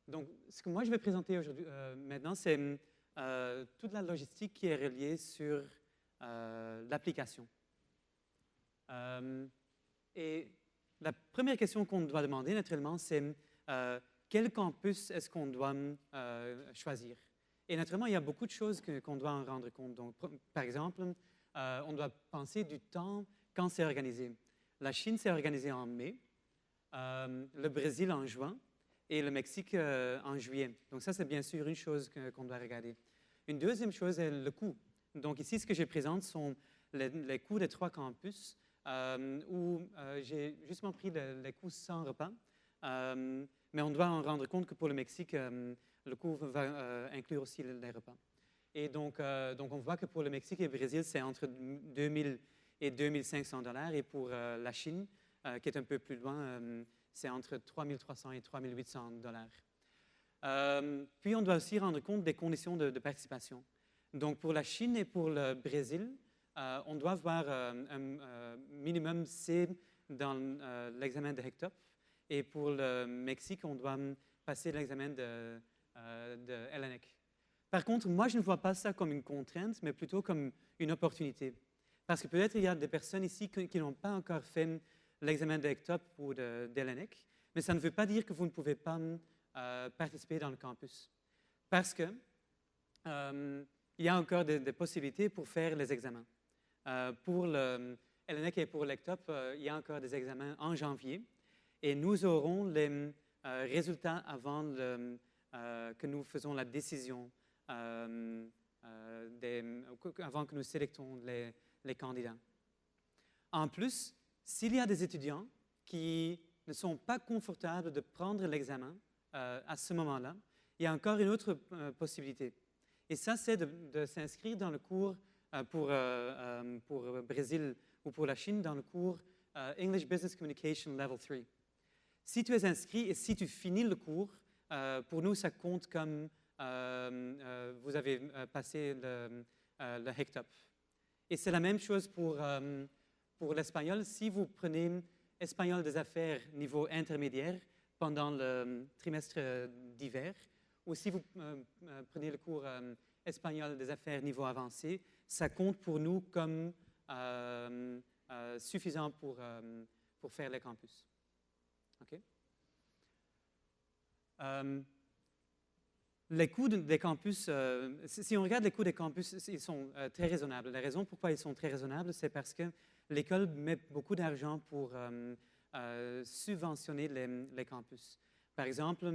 Donc, ce que moi je vais présenter aujourd'hui, maintenant, c'est toute la logistique qui est reliée sur l'application. Et la première question qu'on doit demander naturellement, c'est quel campus est-ce qu'on doit choisir? Et naturellement, il y a beaucoup de choses qu'on doit en rendre compte. Donc, par exemple, on doit penser du temps quand c'est organisé. La Chine s'est organisée en mai, le Brésil en juin et le Mexique en juillet. Donc ça, c'est bien sûr une chose qu'on doit regarder. Une deuxième chose est le coût. Donc ici, ce que je présente sont les coûts des 3 campus, où j'ai justement pris les coûts sans repas. Mais on doit en rendre compte que pour le Mexique, le coût va inclure aussi les repas. Et donc on voit que pour le Mexique et le Brésil, c'est entre 2 000 et 2 500 $. Et pour la Chine, qui est un peu plus loin, c'est entre 3 300 et 3 800 $. Puis on doit aussi rendre compte des conditions de participation. Donc pour la Chine et pour le Brésil, on doit avoir un minimum C dans l'examen de HECTOP. Et pour le Mexique, on doit passer l'examen de LNEC. Par contre, moi, je ne vois pas ça comme une contrainte, mais plutôt comme une opportunité. Parce que peut-être il y a des personnes ici qui n'ont pas encore fait l'examen de HECTOP ou de LNEC, mais ça ne veut pas dire que vous ne pouvez pas participer dans le campus. Parce que il y a encore des possibilités pour faire les examens. Pour le LNEC et pour l'HECTOP, il y a encore des examens en janvier. Et nous aurons les résultats avant que nous faisons la décision, avant que nous sélectons les candidats. En plus, s'il y a des étudiants qui ne sont pas confortables de prendre l'examen à ce moment-là, il y a encore une autre possibilité. Et ça, c'est de s'inscrire dans le cours pour Brésil ou pour la Chine, dans le cours English Business Communication Level 3. Si tu es inscrit et si tu finis le cours, pour nous, ça compte comme vous avez passé le HECTOP. Et c'est la même chose pour l'espagnol. Si vous prenez espagnol des affaires niveau intermédiaire pendant le trimestre d'hiver, ou si vous prenez le cours espagnol des affaires niveau avancé, ça compte pour nous comme suffisant pour faire les campus. Okay. Les coûts des campus, si on regarde les coûts des campus, ils sont très raisonnables. La raison pourquoi ils sont très raisonnables, c'est parce que l'école met beaucoup d'argent pour subventionner les campus. Par exemple,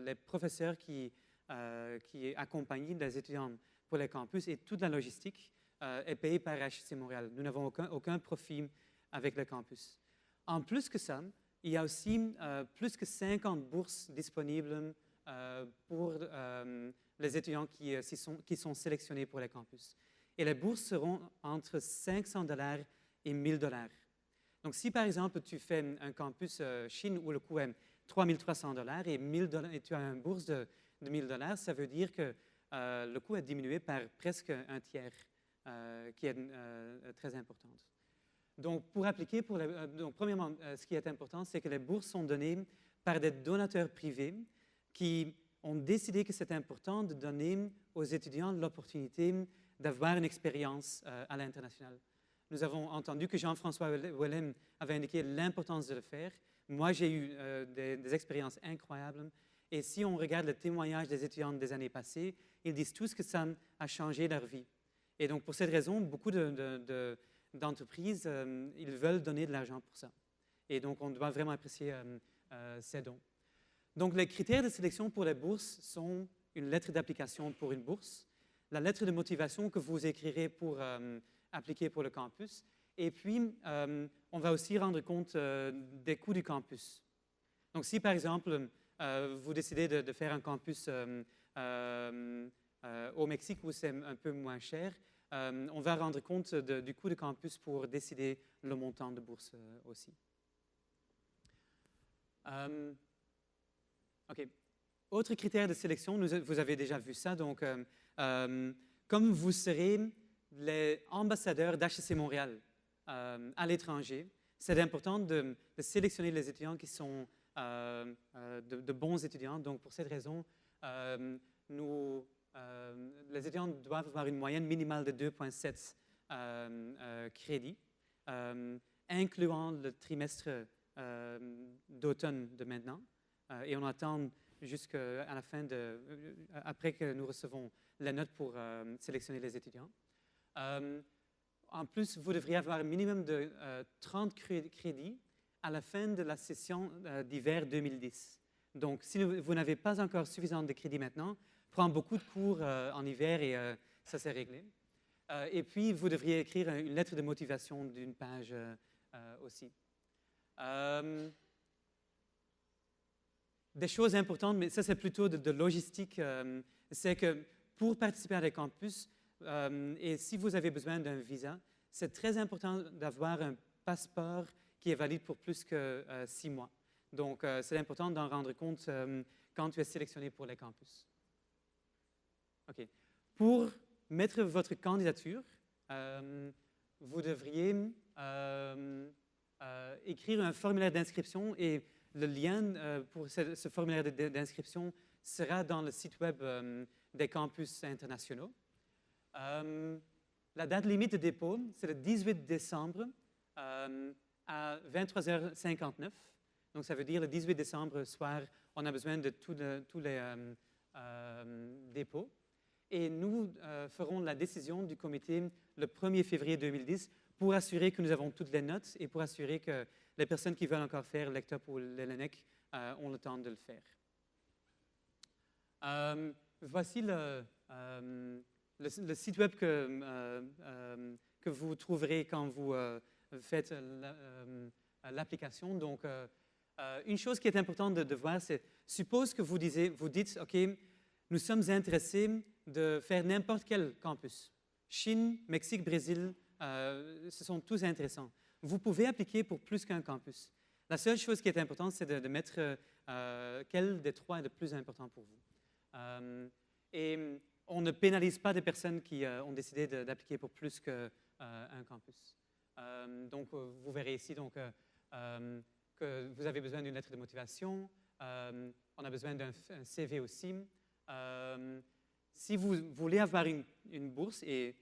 les professeurs qui accompagnent les étudiants pour les campus et toute la logistique est payée par HEC Montréal. Nous n'avons aucun profit avec le campus. En plus que ça, il y a aussi plus que 50 bourses disponibles pour les étudiants qui sont sélectionnés pour les campus. Et les bourses seront entre 500 $ et 1 000 $. Donc, si par exemple tu fais un campus Chine où le coût est 3 300 $ et, et tu as une bourse de 1 000 $, ça veut dire que le coût est diminué par presque un tiers, qui est très importante. Donc, pour appliquer, donc, premièrement, ce qui est important, c'est que les bourses sont données par des donateurs privés qui ont décidé que c'est important de donner aux étudiants l'opportunité d'avoir une expérience à l'international. Nous avons entendu que Jean-François Wellem avait indiqué l'importance de le faire. Moi, j'ai eu des expériences incroyables. Et si on regarde le témoignage des étudiants des années passées, ils disent tous que ça a changé leur vie. Et donc, pour cette raison, beaucoup d'entreprises, ils veulent donner de l'argent pour ça. Et donc, on doit vraiment apprécier ces dons. Donc, les critères de sélection pour les bourses sont une lettre d'application pour une bourse, la lettre de motivation que vous écrirez pour appliquer pour le campus, et puis, on va aussi rendre compte des coûts du campus. Donc, si, par exemple, vous décidez de faire un campus au Mexique où c'est un peu moins cher, on va rendre compte du coût du campus pour décider le montant de bourse aussi. OK. Autre critère de sélection, vous avez déjà vu ça. Donc, comme vous serez les ambassadeurs d'HEC Montréal à l'étranger, c'est important de sélectionner les étudiants qui sont de bons étudiants. Donc, pour cette raison, les étudiants doivent avoir une moyenne minimale de 2,7 crédits, incluant le trimestre d'automne de maintenant. Et on attend jusqu'à la fin après que nous recevons la note pour sélectionner les étudiants. En plus, vous devriez avoir un minimum de 30 crédits à la fin de la session d'hiver 2010. Donc, si vous n'avez pas encore suffisamment de crédits maintenant, prends beaucoup de cours en hiver et ça s'est réglé. Et puis, vous devriez écrire une lettre de motivation d'une page aussi. Des choses importantes, mais ça c'est plutôt de logistique, c'est que pour participer à des campus, et si vous avez besoin d'un visa, c'est très important d'avoir un passeport qui est valide pour plus que 6 mois. Donc, c'est important d'en rendre compte quand tu es sélectionné pour les campus. OK. Pour mettre votre candidature, vous devriez écrire un formulaire d'inscription et le lien pour ce formulaire d'inscription sera dans le site web des campus internationaux. La date limite de dépôt, c'est le 18 décembre à 23h59. Donc, ça veut dire le 18 décembre soir, on a besoin de tous les dépôts. Et nous ferons la décision du comité le 1er février 2010 pour assurer que nous avons toutes les notes et pour assurer que les personnes qui veulent encore faire l'ECTOP ou l'ELENEC ont le temps de le faire. Voici le site web que vous trouverez quand vous faites l'application. Donc, une chose qui est importante de voir, c'est suppose que vous dites, OK, nous sommes intéressés de faire n'importe quel campus. Chine, Mexique, Brésil, ce sont tous intéressants. Vous pouvez appliquer pour plus qu'un campus. La seule chose qui est importante, c'est de mettre quel des trois est le plus important pour vous. Et on ne pénalise pas des personnes qui ont décidé d'appliquer pour plus qu'un campus. Donc, vous verrez ici que vous avez besoin d'une lettre de motivation. On a besoin d'un CV aussi. Si vous voulez avoir une bourse, et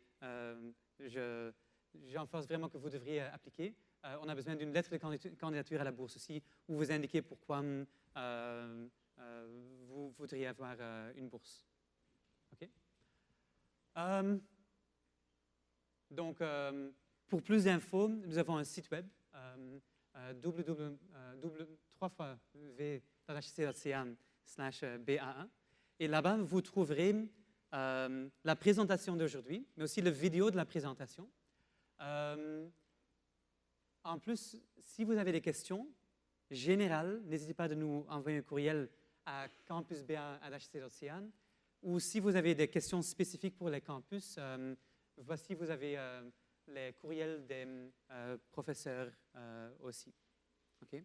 j'enforce vraiment que vous devriez appliquer, on a besoin d'une lettre de candidature à la bourse aussi, où vous indiquez pourquoi vous voudriez avoir une bourse. OK? Donc, pour plus d'infos, nous avons un site web, www.hcca/BA1. Et là-bas, vous trouverez la présentation d'aujourd'hui, mais aussi la vidéo de la présentation. En plus, si vous avez des questions générales, n'hésitez pas de nous envoyer un courriel à campusba@hcca. Ou si vous avez des questions spécifiques pour les campus, voici, vous avez les courriels des professeurs aussi. OK?